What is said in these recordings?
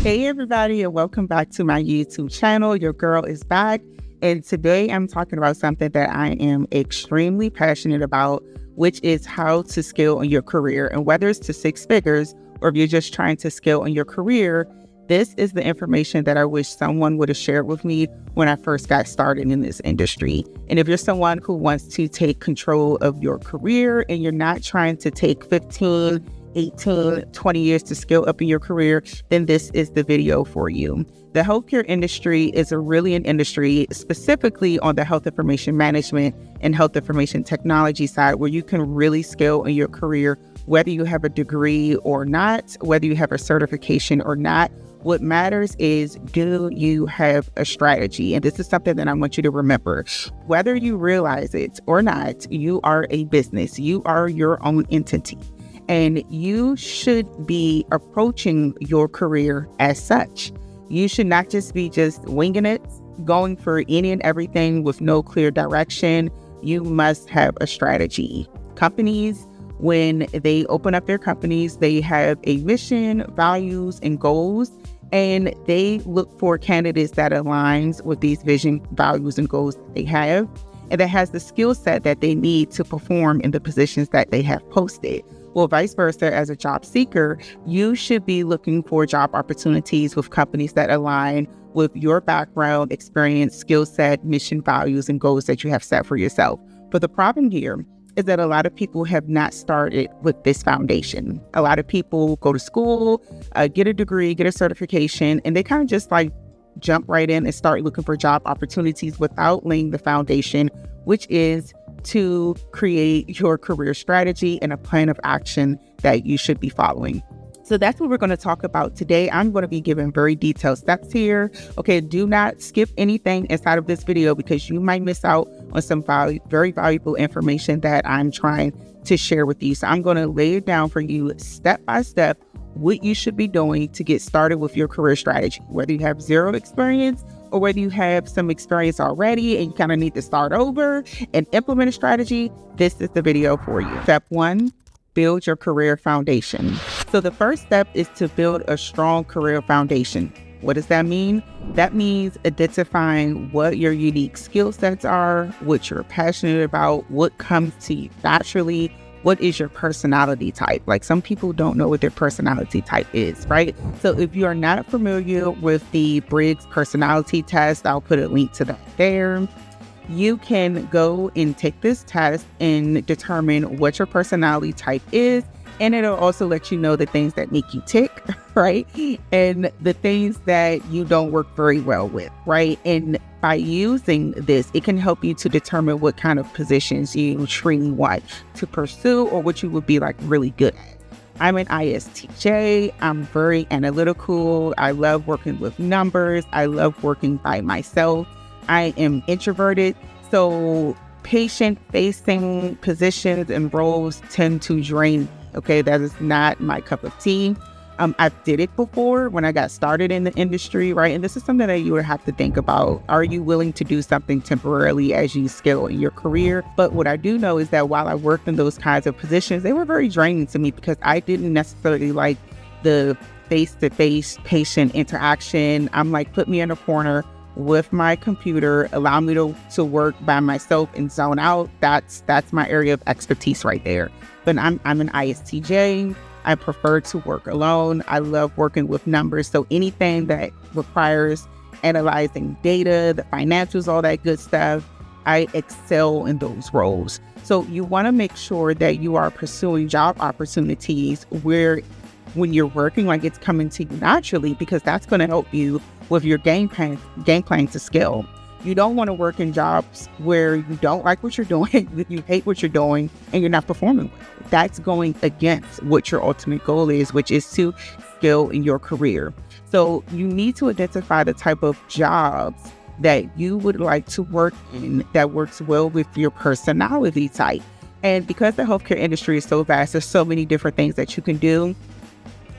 Hey everybody, and welcome back to my YouTube channel. Your girl is back, and today I'm talking about something that I am extremely passionate about, which is how to scale in your career. And whether it's to six figures or if you're just trying to scale in your career, this is the information that I wish someone would have shared with me when I first got started in this industry. And if you're someone who wants to take control of your career and you're not trying to take 15, 18, 20 years to scale up in your career, then this is the video for you. The healthcare industry is really an industry specifically on the health information management and health information technology side where you can really scale in your career, whether you have a degree or not, whether you have a certification or not. What matters is, do you have a strategy? And this is something that I want you to remember. Whether you realize it or not, you are a business. You are your own entity. And you should be approaching your career as such. You should not just be winging it, going for any and everything with no clear direction. You must have a strategy. Companies, when they open up their companies, they have a mission, values, and goals, and they look for candidates that aligns with these vision, values, and goals that they have, and that has the skill set that they need to perform in the positions that they have posted. Well, vice versa, as a job seeker, you should be looking for job opportunities with companies that align with your background, experience, skill set, mission, values, and goals that you have set for yourself. But the problem here is that a lot of people have not started with this foundation. A lot of people go to school, get a degree, get a certification, and they kind of just jump right in and start looking for job opportunities without laying the foundation, which is to create your career strategy and a plan of action that you should be following. So that's what we're going to talk about today. I'm going to be giving very detailed steps here. Okay, do not skip anything inside of this video because you might miss out on some very valuable information that I'm trying to share with you. So I'm going to lay it down for you step by step what you should be doing to get started with your career strategy, whether you have zero experience or whether you have some experience already and you kind of need to start over and implement a strategy. This is the video for you. Step 1, build your career foundation. So the first step is to build a strong career foundation. What does that mean? That means identifying what your unique skill sets are, what you're passionate about, what comes to you naturally. What is your personality type? Like, some people don't know what their personality type is, right? So if you are not familiar with the Briggs personality test, I'll put a link to that there. You can go and take this test and determine what your personality type is. And it'll also let you know the things that make you tick, right? And the things that you don't work very well with, right? And by using this, it can help you to determine what kind of positions you truly want to pursue or what you would be really good at. I'm an ISTJ. I'm very analytical. I love working with numbers. I love working by myself. I am introverted. So patient-facing positions and roles tend to drain me. Okay, that is not my cup of tea. I did it before when I got started in the industry, right? And this is something that you would have to think about. Are you willing to do something temporarily as you scale in your career? But what I do know is that while I worked in those kinds of positions, they were very draining to me because I didn't necessarily like the face-to-face patient interaction. I'm put me in a corner with my computer, allow me to work by myself and zone out. That's my area of expertise right there. But I'm an ISTJ. I prefer to work alone. I love working with numbers. So anything that requires analyzing data, the financials, all that good stuff, I excel in those roles. So you want to make sure that you are pursuing job opportunities where when you're working, it's coming to you naturally, because that's going to help you with your game plan to scale. You don't want to work in jobs where you don't like what you're doing, you hate what you're doing, and you're not performing well. That's going against what your ultimate goal is, which is to scale in your career. So you need to identify the type of jobs that you would like to work in that works well with your personality type. And because the healthcare industry is so vast, there's so many different things that you can do.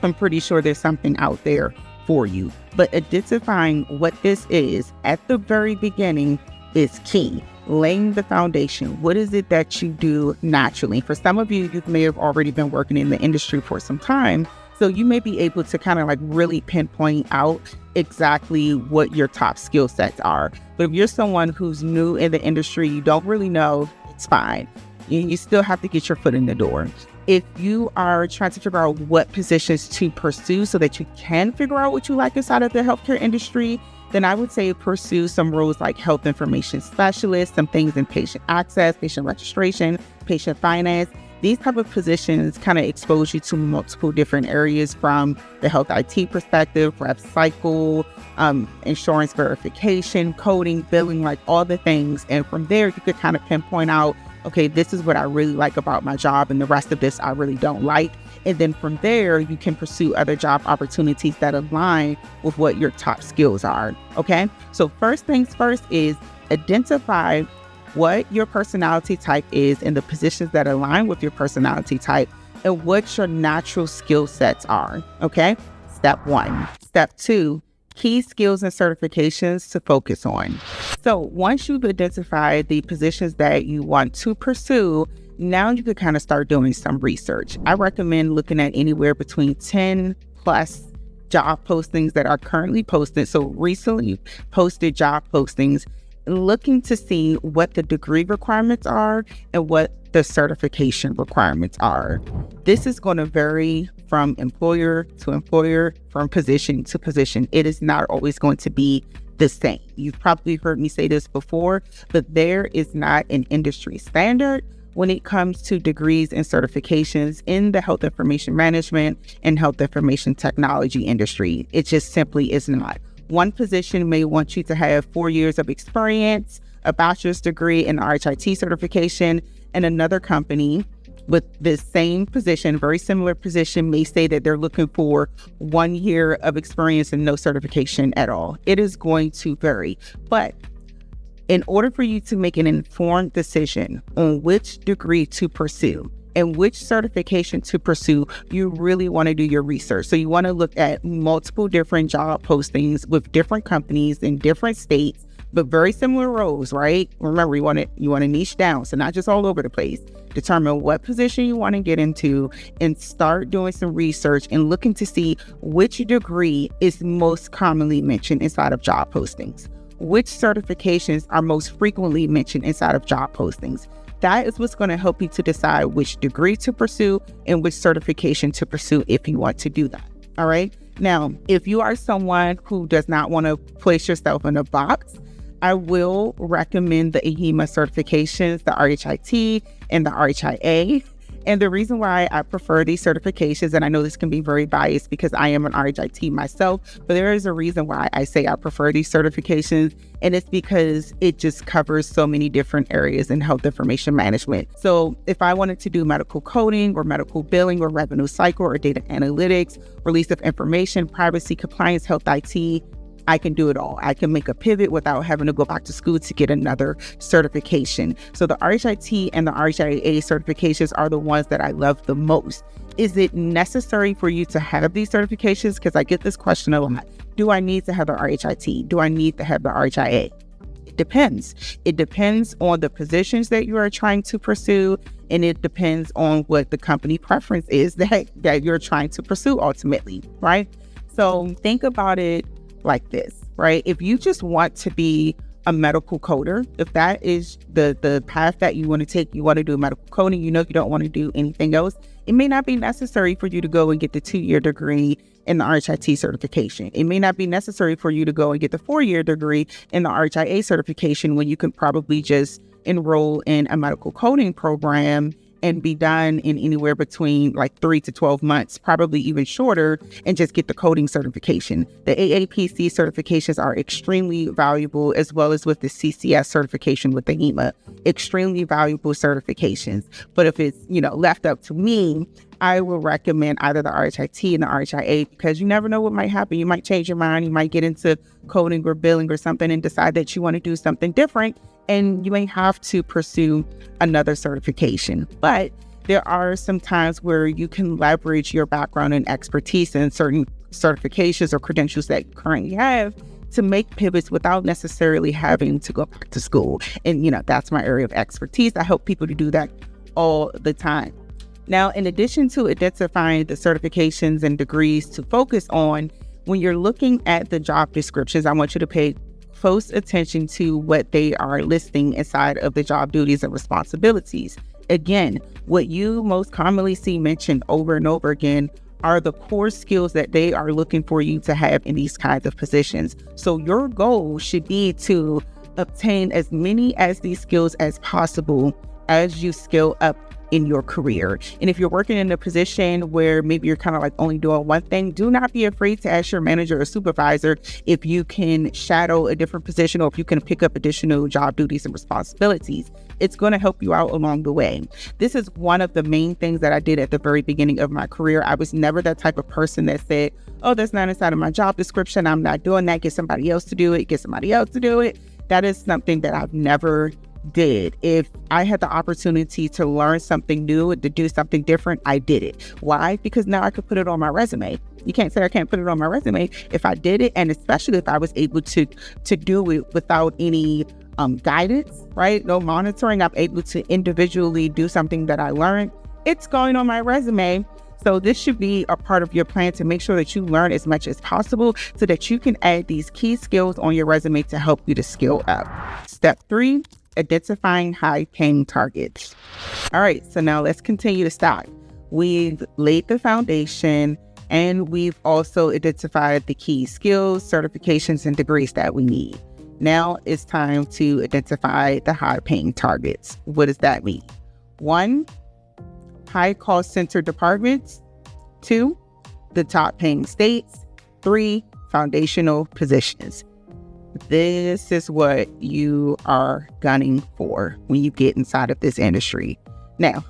I'm pretty sure there's something out there for you. But identifying what this is at the very beginning is key. Laying the foundation. What is it that you do naturally? For some of you, you may have already been working in the industry for some time. So So you may be able to kind of like really pinpoint out exactly what your top skill sets are. But if you're someone who's new in the industry, you don't really know, it's fine. You still have to get your foot in the door. If you are trying to figure out what positions to pursue so that you can figure out what you like inside of the healthcare industry, then I would say pursue some roles like health information specialist, some things in patient access, patient registration, patient finance. These type of positions kind of expose you to multiple different areas from the health IT perspective, rev cycle, insurance verification, coding, billing, like all the things. And from there, you could kind of pinpoint out, okay, this is what I really like about my job, and the rest of this I really don't like. And then from there, you can pursue other job opportunities that align with what your top skills are. Okay, so first things first is identify what your personality type is and the positions that align with your personality type and what your natural skill sets are. Okay, step 1. Step 2, key skills and certifications to focus on. So once you've identified the positions that you want to pursue, now you can kind of start doing some research. I recommend looking at anywhere between 10 plus job postings that are currently posted. So recently posted job postings, looking to see what the degree requirements are and what the certification requirements are. This is going to vary from employer to employer, from position to position. It is not always going to be the same. You've probably heard me say this before, but there is not an industry standard when it comes to degrees and certifications in the health information management and health information technology industry. It just simply is not. One position may want you to have 4 years of experience, a bachelor's degree, and RHIT certification, and another company with the same position, very similar position, may say that they're looking for 1 year of experience and no certification at all. It is going to vary. But in order for you to make an informed decision on which degree to pursue and which certification to pursue, you really want to do your research. So you want to look at multiple different job postings with different companies in different states, but very similar roles, right? Remember, you want to niche down, so not just all over the place. Determine what position you want to get into and start doing some research and looking to see which degree is most commonly mentioned inside of job postings. Which certifications are most frequently mentioned inside of job postings. That is what's going to help you to decide which degree to pursue and which certification to pursue if you want to do that. All right. Now, if you are someone who does not want to place yourself in a box, I will recommend the AHIMA certifications, the RHIT and the RHIA. And the reason why I prefer these certifications, and I know this can be very biased because I am an RHIT myself, but there is a reason why I say I prefer these certifications, and it's because it just covers so many different areas in health information management. So if I wanted to do medical coding or medical billing or revenue cycle or data analytics, release of information, privacy, compliance, health IT, I can do it all. I can make a pivot without having to go back to school to get another certification. So the RHIT and the RHIA certifications are the ones that I love the most. Is it necessary for you to have these certifications? Because I get this question a lot. Do I need to have the RHIT? Do I need to have the RHIA? It depends. It depends on the positions that you are trying to pursue, and it depends on what the company preference is that you're trying to pursue ultimately, right? So think about it like this, right? If you just want to be a medical coder, if that is the path that you want to take, you want to do medical coding, you don't want to do anything else, it may not be necessary for you to go and get the 2-year degree in the RHIT certification. It may not be necessary for you to go and get the 4-year degree in the RHIA certification when you can probably just enroll in a medical coding program and be done in anywhere between like 3 to 12 months, probably even shorter, and just get the coding certification. The AAPC certifications are extremely valuable, as well as with the CCS certification with the AHIMA, extremely valuable certifications. But if it's, left up to me, I will recommend either the RHIT and the RHIA, because you never know what might happen. You might change your mind. You might get into coding or billing or something and decide that you want to do something different, and you may have to pursue another certification. But there are some times where you can leverage your background and expertise in certain certifications or credentials that you currently have to make pivots without necessarily having to go back to school. And, that's my area of expertise. I help people to do that all the time. Now, in addition to identifying the certifications and degrees to focus on, when you're looking at the job descriptions, I want you to pay close attention to what they are listing inside of the job duties and responsibilities. Again, what you most commonly see mentioned over and over again are the core skills that they are looking for you to have in these kinds of positions. So your goal should be to obtain as many as these skills as possible as you scale up in your career. And if you're working in a position where maybe you're kind of like only doing one thing, do not be afraid to ask your manager or supervisor if you can shadow a different position or if you can pick up additional job duties and responsibilities. It's going to help you out along the way. This is one of the main things that I did at the very beginning of my career. I was never that type of person that said, oh, that's not inside of my job description, I'm not doing that, get somebody else to do it, get somebody else to do it. That is something that I've never did. If I had the opportunity to learn something new, to do something different, I did it. Why? Because now I could put it on my resume. You can't say I can't put it on my resume if I did it, and especially if I was able to do it without any guidance, right? No monitoring. I'm able to individually do something that I learned. It's going on my resume. So this should be a part of your plan to make sure that you learn as much as possible so that you can add these key skills on your resume to help you to scale up. Step 3, identifying high-paying targets. All right, so now let's continue to stack. We've laid the foundation and we've also identified the key skills, certifications, and degrees that we need. Now it's time to identify the high-paying targets. What does that mean? 1, high cost center departments. 2, the top paying states. 3, foundational positions. This is what you are gunning for when you get inside of this industry. Now,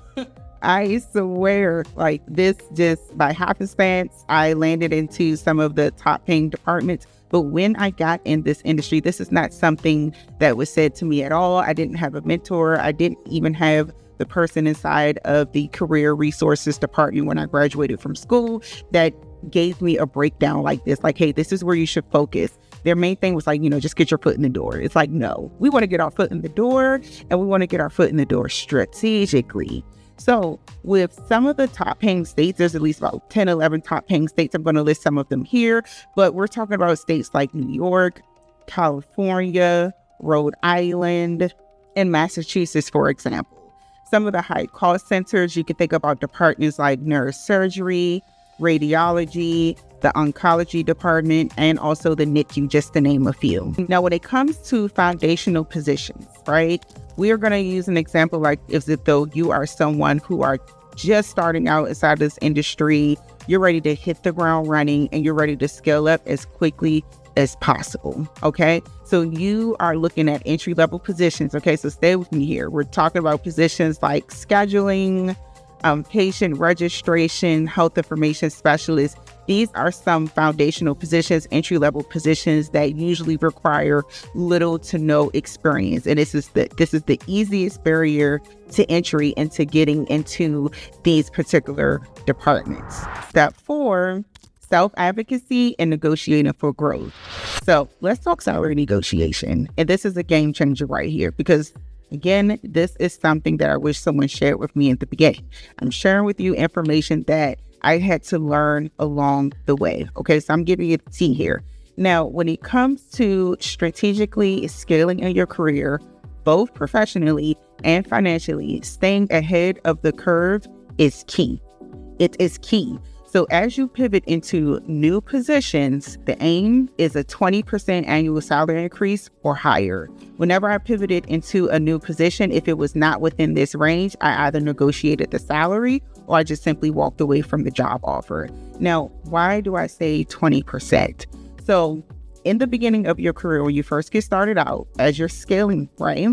I swear, like this just by happenstance, I landed into some of the top paying departments. But when I got in this industry, this is not something that was said to me at all. I didn't have a mentor. I didn't even have the person inside of the career resources department when I graduated from school that gave me a breakdown like this. Like, hey, this is where you should focus. Their main thing was like, just get your foot in the door. It's like, no, we want to get our foot in the door, and we want to get our foot in the door strategically. So with some of the top paying states, there's at least about 10, 11 top paying states. I'm going to list some of them here, but we're talking about states like New York, California, Rhode Island, and Massachusetts, for example. Some of the high cost centers, you can think about departments like neurosurgery, radiology, the oncology department, and also the NICU, just to name a few. Now, when it comes to foundational positions, right, we are going to use an example like as if though you are someone who are just starting out inside this industry, you're ready to hit the ground running and you're ready to scale up as quickly as possible. Okay. So you are looking at entry-level positions. Okay. So stay with me here. We're talking about positions like scheduling, patient registration, health information specialist. These are some foundational positions, entry-level positions that usually require little to no experience. And this is the easiest barrier to entry into getting into these particular departments. Step 4, self-advocacy and negotiating for growth. So let's talk salary negotiation. And this is a game changer right here because, again, this is something that I wish someone shared with me at the beginning. I'm sharing with you information that I had to learn along the way. Okay, so I'm giving you the tea here. Now, when it comes to strategically scaling in your career, both professionally and financially, staying ahead of the curve is key. It is key. So as you pivot into new positions, the aim is a 20% annual salary increase or higher. Whenever I pivoted into a new position, if it was not within this range, I either negotiated the salary or I just simply walked away from the job offer. Now, why do I say 20%? So in the beginning of your career, when you first get started out, as you're scaling, right,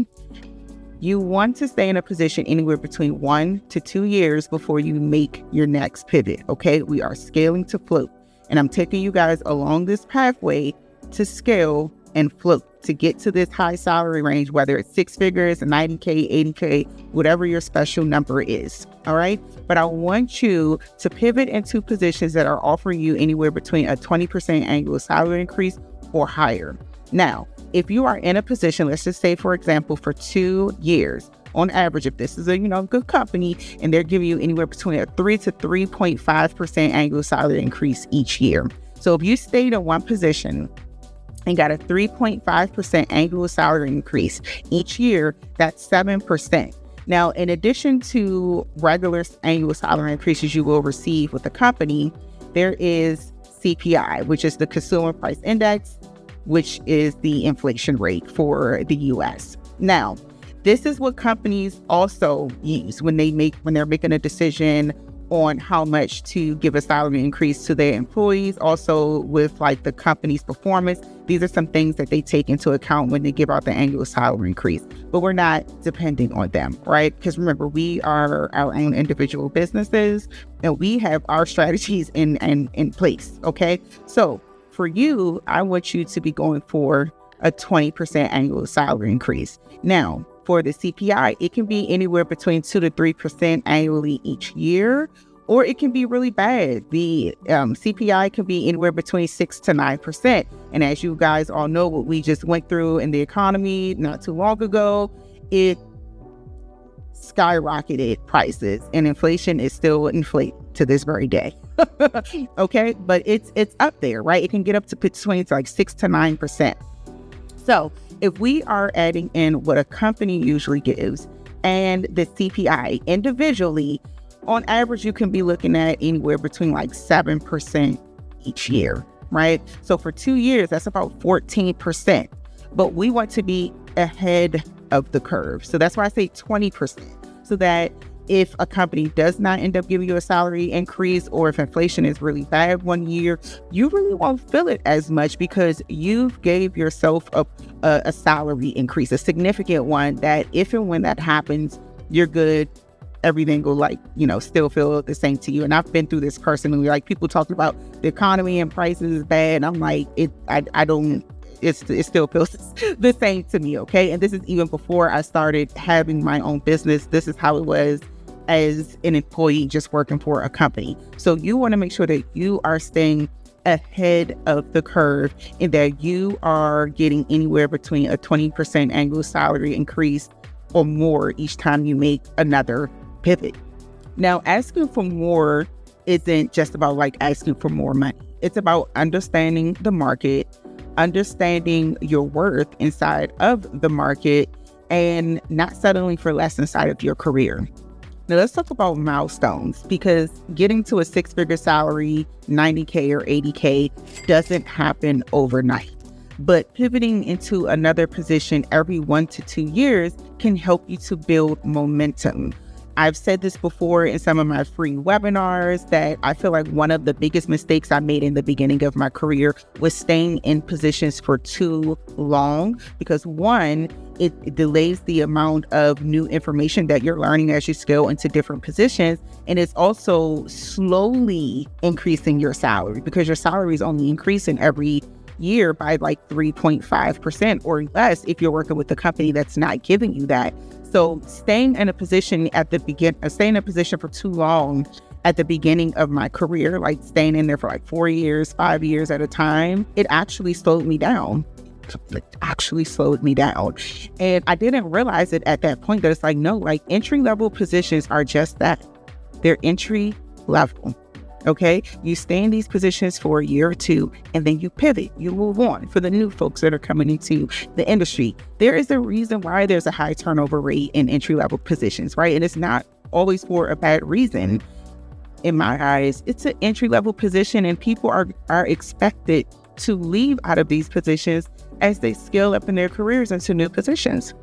you want to stay in a position anywhere between 1 to 2 years before you make your next pivot. Okay, we are scaling to float. And I'm taking you guys along this pathway to scale and float to get to this high salary range, whether it's 6 figures, 90K, 80K, whatever your special number is. All right. But I want you to pivot into positions that are offering you anywhere between a 20% annual salary increase or higher. Now, if you are in a position, let's just say, for example, for 2 years, on average, if this is a, good company, and they're giving you anywhere between a 3 to 3.5% annual salary increase each year. So if you stayed in one position and got a 3.5% annual salary increase each year, that's 7%. Now, in addition to regular annual salary increases you will receive with the company, there is CPI, which is the Consumer Price Index, which is the inflation rate for the U.S. Now, this is what companies also use when they're making a decision on how much to give a salary increase to their employees. Also with like the company's performance, these are some things that they take into account when they give out the annual salary increase. But we're not depending on them, right? Because remember, we are our own individual businesses and we have our strategies in place, okay? So for you, I want you to be going for a 20% annual salary increase. Now, for the CPI, it can be anywhere between 2 to 3% annually each year, or it can be really bad. The CPI can be anywhere between 6 to 9%. And as you guys all know, what we just went through in the economy not too long ago, it skyrocketed prices, and inflation is still inflating to this very day. Okay, but it's up there, right? It can get up to between like 6 to 9%. So if we are adding in what a company usually gives and the CPI individually, on average, you can be looking at anywhere between like 7% each year, right? So for 2 years, that's about 14%. But we want to be ahead of the curve. So that's why I say 20%. So that if a company does not end up giving you a salary increase, or if inflation is really bad one year, you really won't feel it as much because you've gave yourself a salary increase, a significant one, that if and when that happens, you're good. Everything will still feel the same to you. And I've been through this personally, like people talking about the economy and prices is bad. And I'm like, it still feels the same to me. Okay. And this is even before I started having my own business. This is how it was as an employee just working for a company. So you want to make sure that you are staying ahead of the curve and that you are getting anywhere between a 20% annual salary increase or more each time you make another pivot. Now, asking for more isn't just about like asking for more money. It's about understanding the market, understanding your worth inside of the market, and not settling for less inside of your career. Now, let's talk about milestones, because getting to a 6-figure salary, 90K or 80K, doesn't happen overnight. But pivoting into another position every 1 to 2 years can help you to build momentum. I've said this before in some of my free webinars that I feel like one of the biggest mistakes I made in the beginning of my career was staying in positions for too long, because one, it delays the amount of new information that you're learning as you scale into different positions. And it's also slowly increasing your salary, because your salary is only increasing every year by like 3.5% or less if you're working with a company that's not giving you that. So staying in a position for too long at the beginning of my career, like staying in there for like 4 years, 5 years at a time, it actually slowed me down. And I didn't realize it at that point, that it's like, no, like entry-level positions are just that. They're entry level. Okay, you stay in these positions for a year or two, and then you pivot, you move on. For the new folks that are coming into the industry, there is a reason why there's a high turnover rate in entry-level positions, right? And it's not always for a bad reason. In my eyes, it's an entry-level position, and people are expected to leave out of these positions as they scale up in their careers into new positions,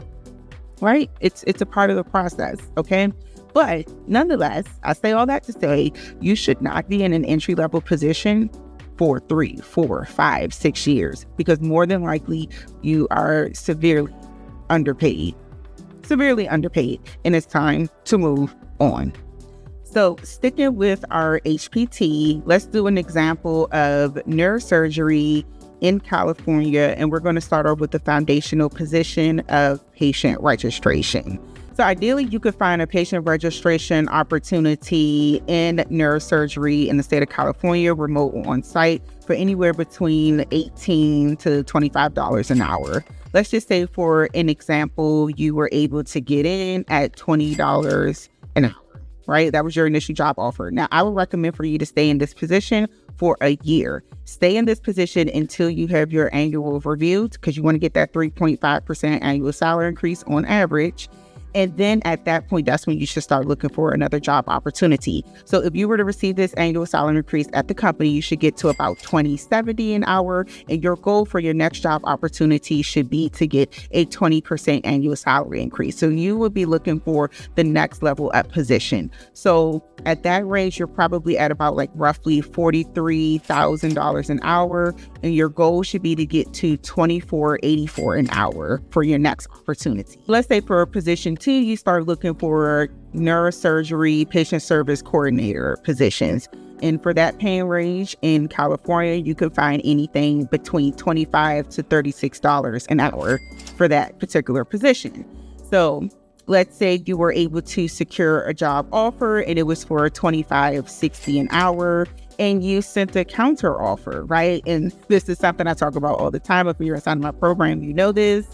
right? It's a part of the process, okay? But nonetheless, I say all that to say, you should not be in an entry-level position for 3, 4, 5, 6 years, because more than likely you are severely underpaid, and it's time to move on. So sticking with our HPT, let's do an example of neurosurgery in California, and we're going to start off with the foundational position of patient registration. So ideally, you could find a patient registration opportunity in neurosurgery in the state of California, remote or on site, for anywhere between $18 to $25 an hour. let's just say for an example, you were able to get in at $20 an hour, right? That was your initial job offer. Now, I would recommend for you to stay in this position for a year. Stay in this position until you have your annual review, because you want to get that 3.5% annual salary increase on average. And then at that point, that's when you should start looking for another job opportunity. So if you were to receive this annual salary increase at the company, you should get to about $20.70 an hour. And your goal for your next job opportunity should be to get a 20% annual salary increase. So you would be looking for the next level up position. So at that range, you're probably at about like roughly $43,000 an hour. And your goal should be to get to $24.84 an hour for your next opportunity. Let's say for position 2, you start looking for neurosurgery patient service coordinator positions. And for that pay range in California, you can find anything between $25 to $36 an hour for that particular position. So let's say you were able to secure a job offer and it was for $25.60 an hour, and you sent a counter offer, right? And this is something I talk about all the time. If you're inside of my program, you know this.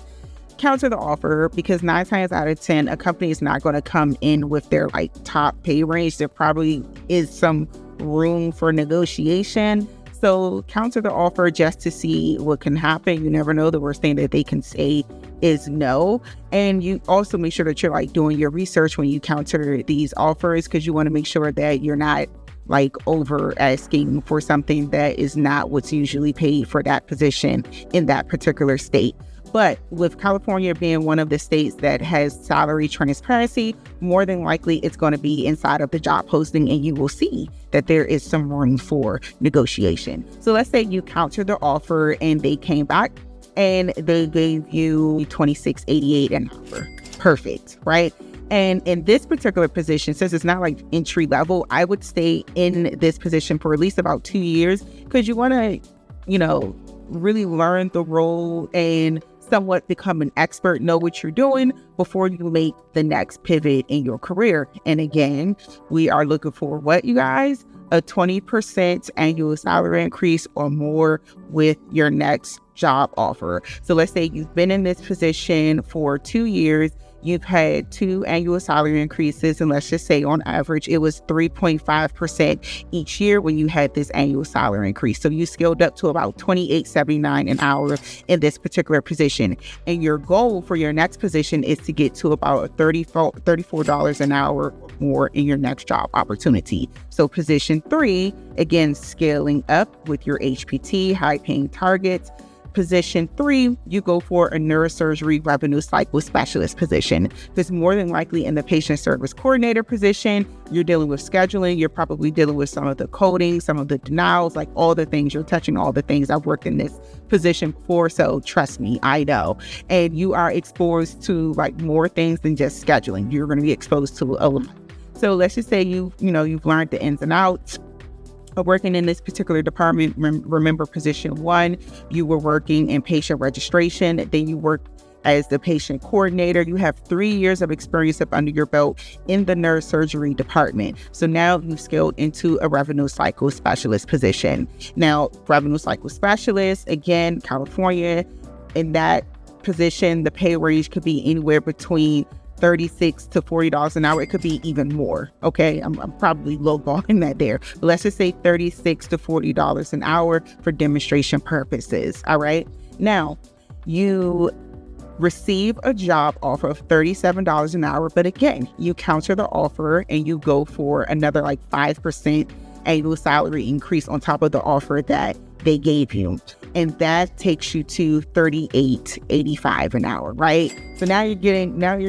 Counter the offer, because 9 times out of 10, a company is not going to come in with their like top pay range. There probably is some room for negotiation. So counter the offer just to see what can happen. You never know. The worst thing that they can say is no. And you also make sure that you're like doing your research when you counter these offers, because you want to make sure that you're not like over asking for something that is not what's usually paid for that position in that particular state. But with California being one of the states that has salary transparency, more than likely it's going to be inside of the job posting, and you will see that there is some room for negotiation. So let's say you counter the offer and they came back and they gave you $26.88 an hour. Perfect, right? And in this particular position, since it's not like entry level, I would stay in this position for at least about 2 years, because you want to, really learn the role and somewhat become an expert, know what you're doing before you make the next pivot in your career. And again, we are looking for what, you guys? A 20% annual salary increase or more with your next job offer. So let's say you've been in this position for 2 years. You've had 2 annual salary increases, and let's just say on average, it was 3.5% each year when you had this annual salary increase. So you scaled up to about $28.79 an hour in this particular position. And your goal for your next position is to get to about $34 an hour or more in your next job opportunity. So position 3, again, scaling up with your HPT, high paying targets. Position 3, you go for a neurosurgery revenue cycle specialist position. Because more than likely in the patient service coordinator position, you're dealing with scheduling, you're probably dealing with some of the coding, some of the denials, like all the things, you're touching all the things. I've worked in this position before, so trust me, I know. And you are exposed to like more things than just scheduling. You're going to be exposed to a lot. So let's just say you've learned the ins and outs of working in this particular department. Remember, position 1, you were working in patient registration. Then you worked as the patient coordinator. You have 3 years of experience up under your belt in the neurosurgery department. So now you've scaled into a revenue cycle specialist position. Now, revenue cycle specialist, again, California, in that position, the pay range could be anywhere between $36 to $40 an hour. It could be even more. Okay, I'm probably lowballing that there. But let's just say $36 to $40 an hour for demonstration purposes. All right. Now, you receive a job offer of $37 an hour, but again, you counter the offer and you go for another like 5% annual salary increase on top of the offer that they gave you. And that takes you to $38.85 an hour, right? So now you're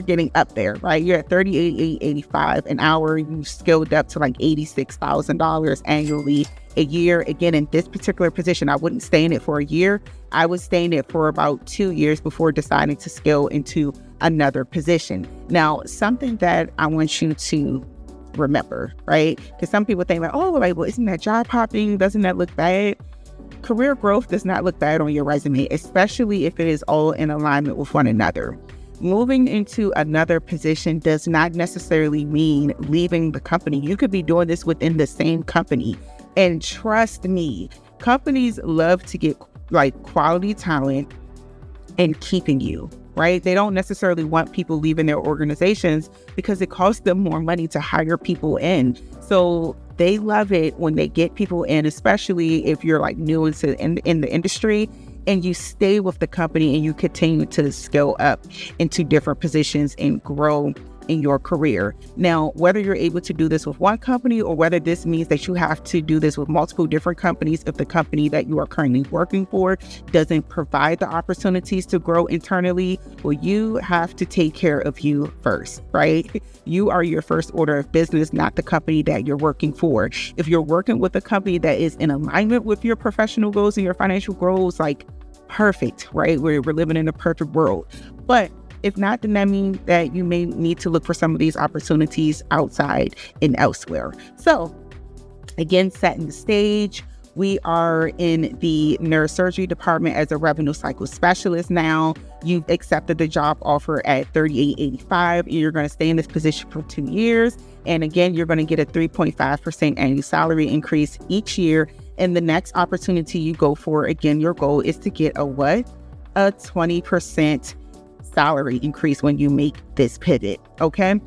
getting up there, right? You're at $38.85 an hour. You've scaled up to like $86,000 annually a year. Again, in this particular position, I wouldn't stay in it for a year. I was staying in it for about 2 years before deciding to scale into another position. Now, something that I want you to remember, right? Because some people think like, oh, right, well, isn't that job hopping? Doesn't that look bad? Career growth does not look bad on your resume, especially if it is all in alignment with one another. Moving into another position does not necessarily mean leaving the company. You could be doing this within the same company. And trust me, companies love to get like quality talent and keeping you, right? They don't necessarily want people leaving their organizations because it costs them more money to hire people in. So they love it when they get people in, especially if you're like new in the industry, and you stay with the company and you continue to scale up into different positions and grow in your career. Now, whether you're able to do this with one company or whether this means that you have to do this with multiple different companies, if the company that you are currently working for doesn't provide the opportunities to grow internally, well, you have to take care of you first, right? You are your first order of business, not the company that you're working for. If you're working with a company that is in alignment with your professional goals and your financial goals, like perfect, right? We're living in a perfect world. But if not, then that means that you may need to look for some of these opportunities outside and elsewhere. So again, setting the stage, we are in the neurosurgery department as a revenue cycle specialist now. You've accepted the job offer at $38.85. You're going to stay in this position for 2 years. And again, you're going to get a 3.5% annual salary increase each year. And the next opportunity you go for, again, your goal is to get a what? A 20% salary increase when you make this pivot, okay?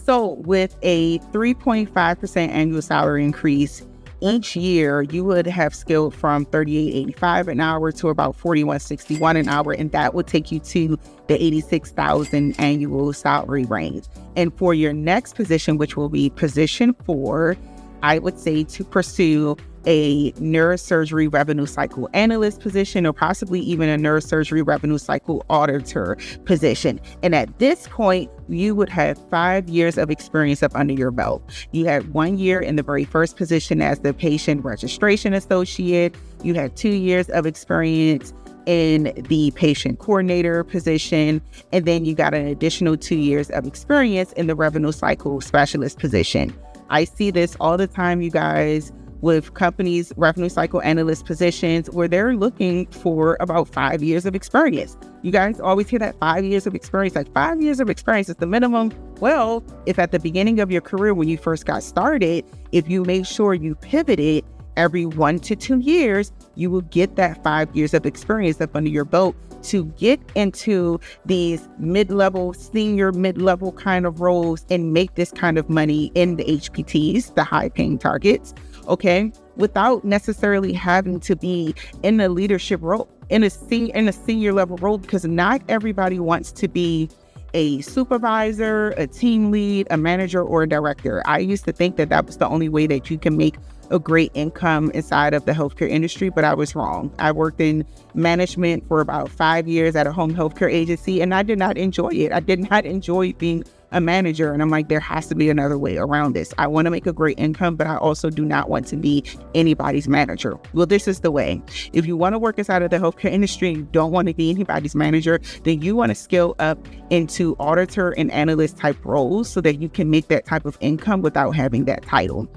So with a 3.5% annual salary increase each year, you would have scaled from $38.85 an hour to about $41.61 an hour, and that would take you to the $86,000 annual salary range. And for your next position, which will be position 4, I would say to pursue a neurosurgery revenue cycle analyst position, or possibly even a neurosurgery revenue cycle auditor position. And at this point, you would have 5 years of experience up under your belt. You had 1 year in the very first position as the patient registration associate. You had 2 years of experience in the patient coordinator position. And then you got an additional 2 years of experience in the revenue cycle specialist position. I see this all the time, you guys, with companies, revenue cycle analyst positions, where they're looking for about 5 years of experience. You guys always hear that 5 years of experience, like 5 years of experience is the minimum. Well, if at the beginning of your career, when you first got started, if you made sure you pivoted every 1 to 2 years, you will get that 5 years of experience up under your belt to get into these mid-level, senior mid-level kind of roles and make this kind of money in the HPTs, the high-paying targets, okay, without necessarily having to be in a leadership role, in a senior level role, because not everybody wants to be a supervisor, a team lead, a manager, or a director. I used to think that that was the only way that you can make a great income inside of the healthcare industry, but I was wrong. I worked in management for about 5 years at a home healthcare agency, and I did not enjoy it. I did not enjoy being a manager. And I'm like, there has to be another way around this. I want to make a great income, but I also do not want to be anybody's manager. Well, this is the way. If you want to work inside of the healthcare industry and you don't want to be anybody's manager, then you want to scale up into auditor and analyst type roles so that you can make that type of income without having that title.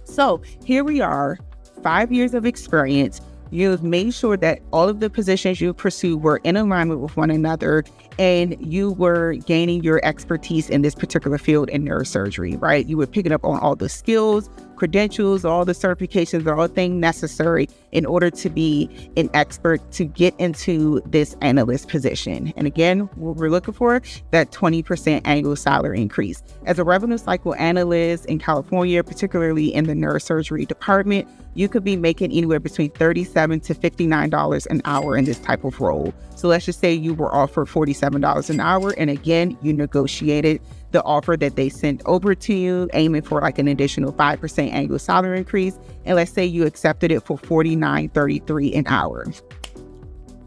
So here we are, 5 years of experience. You've made sure that all of the positions you pursue were in alignment with one another, and you were gaining your expertise in this particular field in neurosurgery, right? You were picking up on all the skills, credentials, all the certifications, all things necessary in order to be an expert to get into this analyst position. And again, what we're looking for, that 20% annual salary increase. As a revenue cycle analyst in California, particularly in the neurosurgery department, you could be making anywhere between $37 to $59 an hour in this type of role. So let's just say you were offered $47 an hour. And again, you negotiated the offer that they sent over to you, aiming for like an additional 5% annual salary increase. And let's say you accepted it for $49.33 an hour.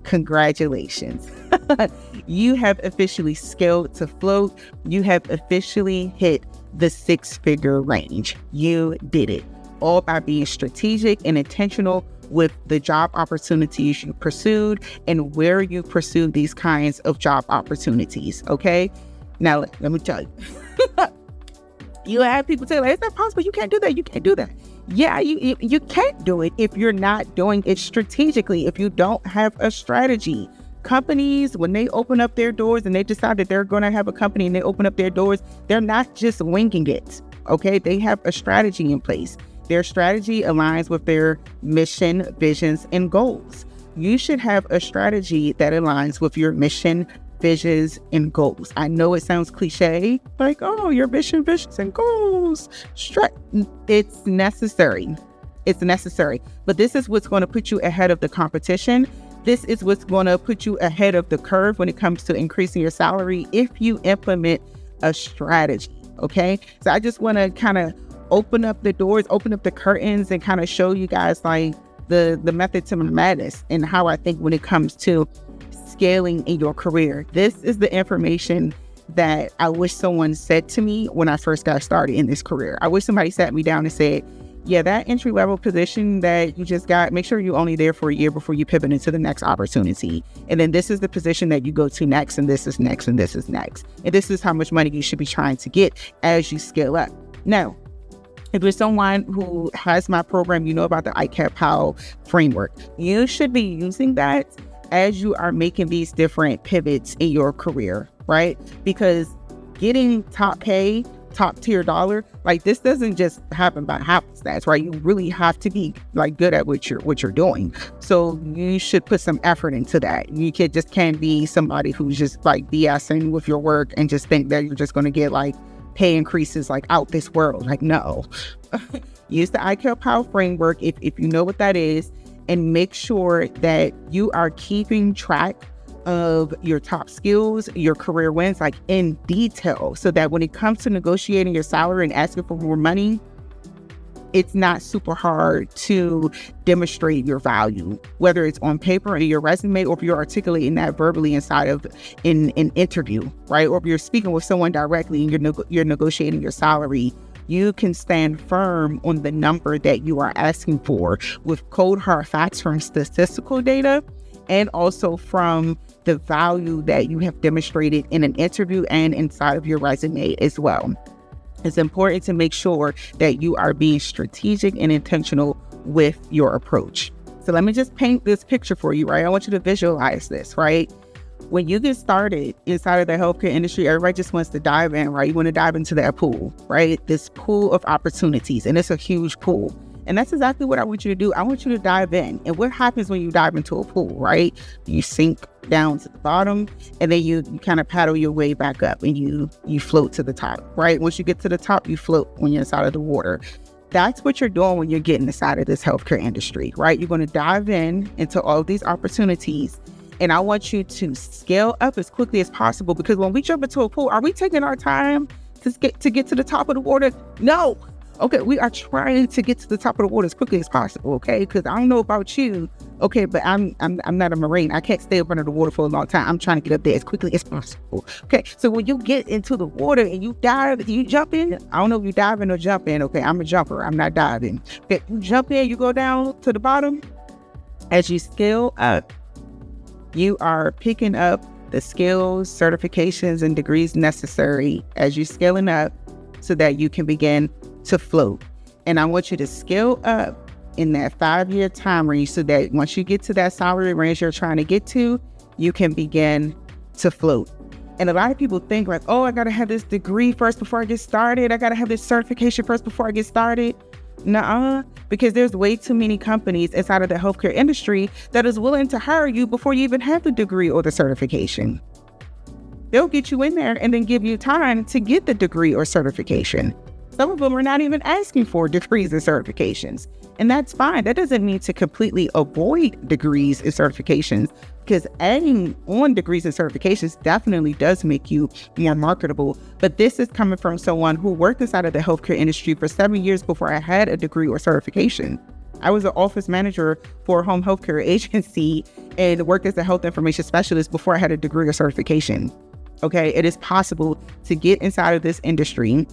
Congratulations. You have officially scaled to float. You have officially hit the 6-figure range. You did it. All by being strategic and intentional with the job opportunities you pursued and where you pursued these kinds of job opportunities. Okay. Now, let me tell you, you have people say, like, it's not possible. You can't do that. You can't do that. Yeah, you can't do it if you're not doing it strategically, if you don't have a strategy. Companies, when they open up their doors and they decide that they're going to have a company and they open up their doors, they're not just winging it. Okay. They have a strategy in place. Their strategy aligns with their mission, visions, and goals. you should have a strategy that aligns with your mission, visions, and goals. I know it sounds cliche, like, oh, your mission, visions, and goals. It's necessary. It's necessary. But this is what's going to put you ahead of the competition. This is what's going to put you ahead of the curve when it comes to increasing your salary if you implement a strategy. Okay. So I just want to kind of open up the doors, open up the curtains, and kind of show you guys like the method to my madness and how I think when it comes to scaling in your career. This is the information that I wish someone said to me when I first got started in this career. I wish somebody sat me down and said, yeah, that entry level position that you just got, make sure you're only there for a year before you pivot into the next opportunity. And then this is the position that you go to next, and this is next, and this is next. And this is how much money you should be trying to get as you scale up. Now, if you're someone who has my program, you know about the ICAP framework. You should be using that as you are making these different pivots in your career, right? Because getting top pay, top tier dollar, like this doesn't just happen by happenstance, right? You really have to be like good at what you're doing. So you should put some effort into that. You can't be somebody who's just like BSing with your work and just think that you're just going to get like pay increases like out this world. Like, no. Use the ICAP framework if you know what that is, and make sure that you are keeping track of your top skills, your career wins, like in detail, so that when it comes to negotiating your salary and asking for more money, it's not super hard to demonstrate your value, whether it's on paper in your resume or if you're articulating that verbally inside of an interview, right? Or if you're speaking with someone directly and you're negotiating your salary. You can stand firm on the number that you are asking for with cold hard facts from statistical data and also from the value that you have demonstrated in an interview and inside of your resume as well. It's important to make sure that you are being strategic and intentional with your approach. So let me just paint this picture for you, right? I want you to visualize this, right? When you get started inside of the healthcare industry, everybody just wants to dive in, right? You want to dive into that pool, right? This pool of opportunities, and it's a huge pool. And that's exactly what I want you to do. I want you to dive in. And what happens when you dive into a pool, right? You sink down to the bottom, and then you kind of paddle your way back up, and you float to the top, right? Once you get to the top, you float when you're inside of the water. That's what you're doing when you're getting inside of this healthcare industry, right? You're going to dive into all of these opportunities. And I want you to scale up as quickly as possible, because when we jump into a pool, are we taking our time to get to the top of the water? No. Okay, we are trying to get to the top of the water as quickly as possible, okay? Because I don't know about you, okay, but I'm not a Marine. I can't stay up under the water for a long time. I'm trying to get up there as quickly as possible, okay? So when you get into the water and you dive, you jump in. I don't know if you dive in or jump in, okay? I'm a jumper. I'm not diving. Okay, you jump in, you go down to the bottom. As you scale up, you are picking up the skills, certifications, and degrees necessary as you're scaling up so that you can begin to float. And I want you to scale up in that 5-year time range so that once you get to that salary range you're trying to get to, you can begin to float. And a lot of people think like, oh, I got to have this degree first before I get started. I got to have this certification first before I get started. Nuh-uh, because there's way too many companies inside of the healthcare industry that is willing to hire you before you even have the degree or the certification. They'll get you in there and then give you time to get the degree or certification. Some of them are not even asking for degrees and certifications. And that's fine. That doesn't mean to completely avoid degrees and certifications, because adding on degrees and certifications definitely does make you more marketable. But this is coming from someone who worked inside of the healthcare industry for 7 years before I had a degree or certification. I was an office manager for a home healthcare agency and worked as a health information specialist before I had a degree or certification. Okay, it is possible to get inside of this industry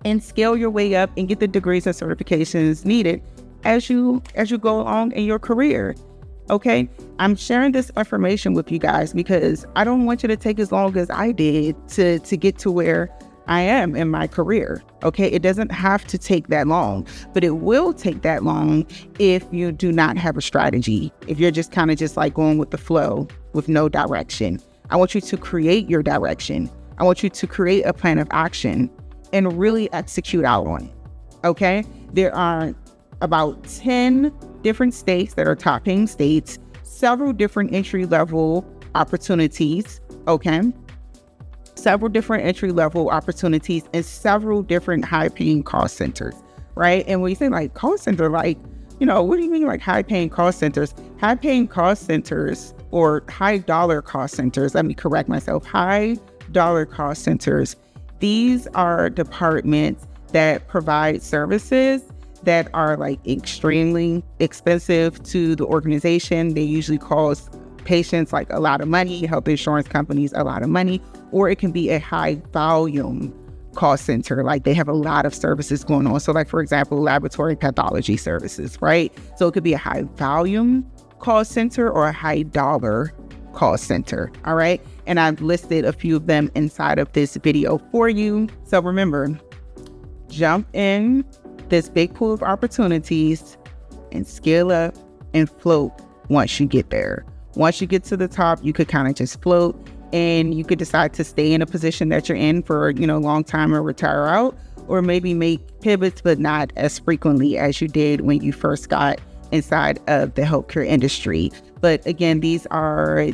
and scale your way up and get the degrees and certifications needed as you go along in your career. Okay, I'm sharing this information with you guys because I don't want you to take as long as I did to get to where I am in my career. Okay, it doesn't have to take that long, but it will take that long if you do not have a strategy. If you're just kind of just like going with the flow with no direction. I want you to create your direction. I want you to create a plan of action and really execute out on it, okay? There are about 10 different states that are top paying states. several different entry-level opportunities, okay? Several different entry-level opportunities and several different high-paying call centers, right? And when you say like call center, like, what do you mean like high-paying call centers? High-paying call centers or high-dollar call centers, let me correct myself, high-dollar call centers. These are departments that provide services that are like extremely expensive to the organization. They usually cost patients like a lot of money, health insurance companies a lot of money, or it can be a high volume call center. Like they have a lot of services going on. So like, for example, laboratory pathology services, right? So it could be a high volume call center or a high dollar call center. All right. And I've listed a few of them inside of this video for you. So remember, jump in this big pool of opportunities and scale up and float once you get there. Once you get to the top, you could kind of just float and you could decide to stay in a position that you're in for, a long time or retire out, or maybe make pivots, but not as frequently as you did when you first got inside of the healthcare industry. But again, these are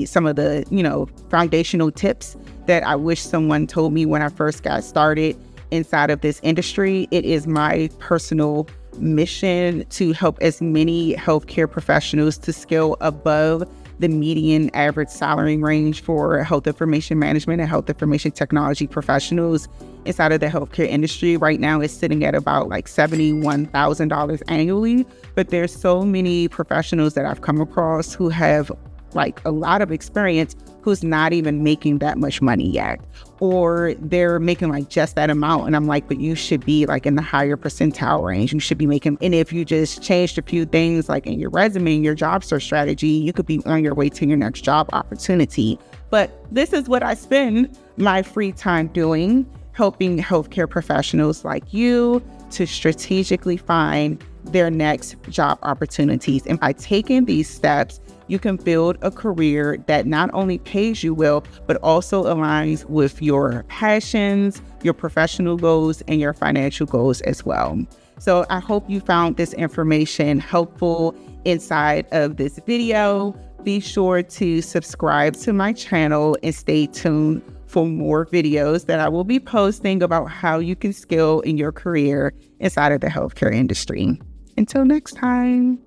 some of the, foundational tips that I wish someone told me when I first got started inside of this industry. It is my personal mission to help as many healthcare professionals to scale above the median average salary range for health information management and health information technology professionals inside of the healthcare industry. Right now it's sitting at about like $71,000 annually, but there's so many professionals that I've come across who have like a lot of experience who's not even making that much money yet, or they're making like just that amount. And I'm like, but you should be like in the higher percentile range. You should be making, and if you just changed a few things like in your resume and your job search strategy, you could be on your way to your next job opportunity. But this is what I spend my free time doing, helping healthcare professionals like you to strategically find their next job opportunities. And by taking these steps, you can build a career that not only pays you well, but also aligns with your passions, your professional goals, and your financial goals as well. So I hope you found this information helpful inside of this video. Be sure to subscribe to my channel and stay tuned for more videos that I will be posting about how you can scale in your career inside of the healthcare industry. Until next time.